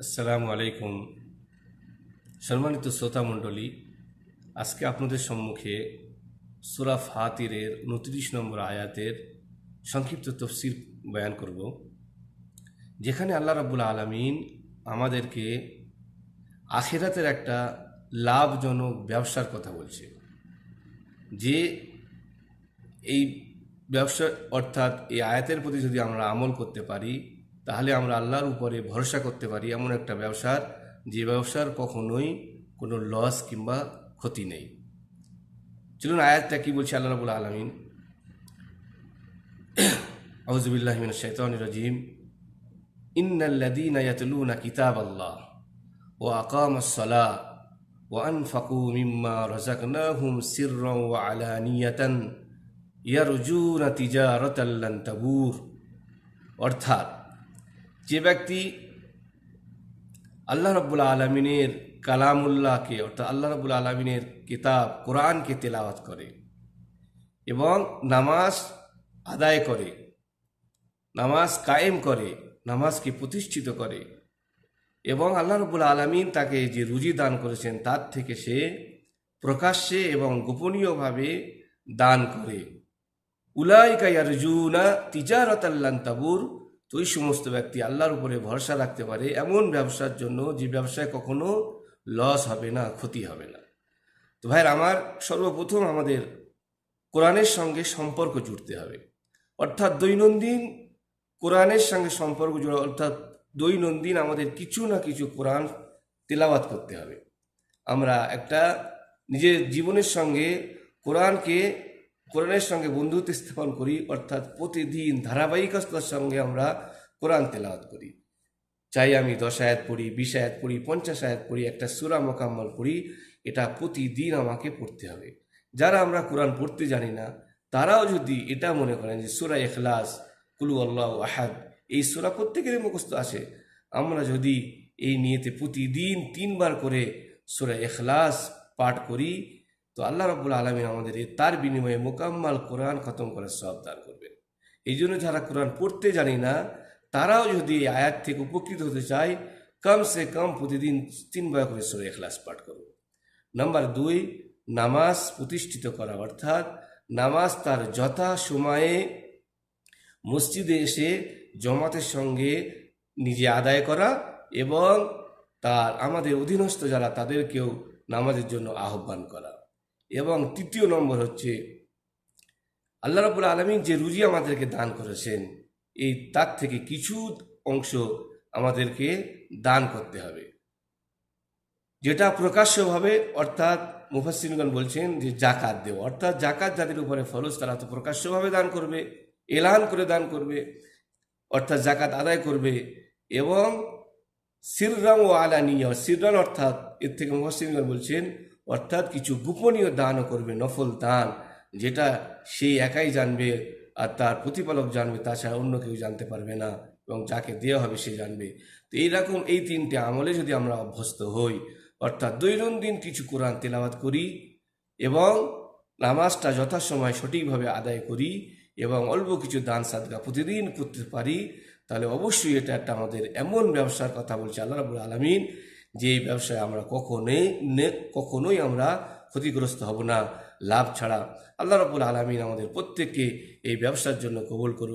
আসসালামু আলাইকুম। সম্মানিত শ্রোতা মণ্ডলী, আজকে আপনাদের সম্মুখে সূরা ফাতিরের 29 নম্বর আয়াতের সংক্ষিপ্ত তফসির বয়ান করব, যেখানে আল্লাহ রাব্বুল আলামিন আমাদেরকে আখিরাতের একটা লাভজনক ব্যবসার কথা বলছে। যে এই ব্যবসা অর্থাৎ এই আয়াতের প্রতি যদি আমরা আমল করতে পারি, তাহলে আমরা আল্লাহর উপরে ভরসা করতে পারি এমন একটা ব্যবসার, যে ব্যবসার কখনোই কোনো লস কিংবা ক্ষতি নেই। চলুন আয়াতটা কি বলছে আল্লাহ রাব্বুল আলামিন। আউযু বিল্লাহি মিনাশ শাইতানির রাজিম। ইন্নাল্লাযীনা ইয়াতলুনা কিতাবাল্লাহ ওয়া আকামাস সালাহ ওয়া আনফাকু মিম্মা রাযাকনাহুম সিররান ওয়া আলানিয়াতান ইয়ারজুনা তিজারাতান লান তাবুর। অর্থাৎ যে ব্যক্তি আল্লাহ রাব্বুল আলামিনের কালামুল্লাহকে অর্থাৎ আল্লাহ রাব্বুল আলামিনের কিতাব কোরআনকে তেলাওয়াত করে এবং নামাজ আদায় করে, নামাজ কায়েম করে, নামাজকে প্রতিষ্ঠিত করে এবং আল্লাহ রাব্বুল আলামিন তাকে যে রুজি দান করেছেন তার থেকে সে প্রকাশ্যে এবং গোপনীয়ভাবে দান করে, উলাইকা ইয়ারজুনা তিজারাতান লান তাবুর। তো ওই সমস্ত ব্যক্তি আল্লাহর উপরে ভরসা রাখতে পারে এমন ব্যবসার জন্য, যে ব্যবসায় কখনো লস হবে না, ক্ষতি হবে না। তো ভাইয়ের আমার, সর্বপ্রথম আমাদের কোরআনের সঙ্গে সম্পর্ক জুড়তে হবে, অর্থাৎ দৈনন্দিন কোরআনের সঙ্গে সম্পর্ক জোড়া, অর্থাৎ দৈনন্দিন আমাদের কিছু না কিছু কোরআন তেলাওয়াত করতে হবে। আমরা একটা নিজের জীবনের সঙ্গে কোরআনের সঙ্গে বন্ধুত্ব স্থাপন করি, অর্থাৎ প্রতিদিন ধারাবাহিকতার সঙ্গে আমরা কোরআন তেলাওয়াত করি। চাই আমি 10 আয়াত পড়ি, 20 আয়াত পড়ি, 50 আয়াত পড়ি, একটা সূরা মোকাম্মল পড়ি, এটা প্রতিদিন আমাকে পড়তে হবে। যারা আমরা কোরআন পড়তে জানি না, তারাও যদি এটা মনে করেন যে সূরা ইখলাস, কুল আল্লাহু আহাদ, এই সূরা প্রত্যেকেরই মুখস্থ আসে, আমরা যদি এই নিয়েতে প্রতিদিন 3 বার করে সূরা ইখলাস পাঠ করি, তো আল্লাহ রাব্বুল আলামিন আমাদের তার বিনিময়ে মোকাম্মাল কোরআন খতম করার সওয়াব দান করবেন। এই জন্য যারা কোরআন পড়তে জানি না, তারাও যদি এই আয়াত থেকে উপকৃত হতে চায়, কমসে কম প্রতিদিন 3 বার করে সূরা ইখলাস পাঠ করুন। নাম্বার 2, নামাজ প্রতিষ্ঠিত করা, অর্থাৎ নামাজ তার যথা সময়ে মসজিদে এসে জমাতের সঙ্গে নিজে আদায় করা এবং আমাদের অধীনস্থ যারা তাদেরকেও নামাজের জন্য আহ্বান করা। এবং 3 নম্বর হচ্ছে আল্লাহ রাব্বুল আলামিন যে রুজি আমাদেরকে দান করেছেন, এই তার থেকে কিছু অংশ আমাদেরকে দান করতে হবে, যেটা প্রকাশ্যভাবে, অর্থাৎ মুফাসসিরগণ বলছেন যে জাকাত দেওয়া, অর্থাৎ জাকাত যাদের উপরে ফরজ তারা তো প্রকাশ্যভাবে দান করবে, এলান করে দান করবে, অর্থাৎ জাকাত আদায় করবে। এবং সিররান ও আলানিয়া, সিররান অর্থাৎ এর থেকে মুফাসসিরগণ বলছেন অর্থাৎ কিছু গোপনীয় দানও করবে, নফল দান, যেটা সে একাই জানবে আর তার প্রতিপালক জানবে, তাছাড়া অন্য কেউ জানতে পারবে না, এবং যাকে দেওয়া হবে সে জানবে। তো এইরকম এই 3টে আমলে যদি আমরা অভ্যস্ত হই, অর্থাৎ দৈনন্দিন কিছু কোরআন তেলাওয়াত করি এবং নামাজটা যথাসময় সঠিকভাবে আদায় করি এবং অল্প কিছু দান সাদকা প্রতিদিন করতে পারি, তাহলে অবশ্যই এটা একটা আমাদের এমন ব্যবসার কথা বলছে আল্লাহ রাব্বুল আলামিন, যে এই ব্যবসায় আমরা কখনোই আমরা ক্ষতিগ্রস্ত হব না, লাভ ছাড়া। আল্লাহ রাব্বুল আলামিন আমাদের প্রত্যেককে এই ব্যবসার জন্য কবুল করুন।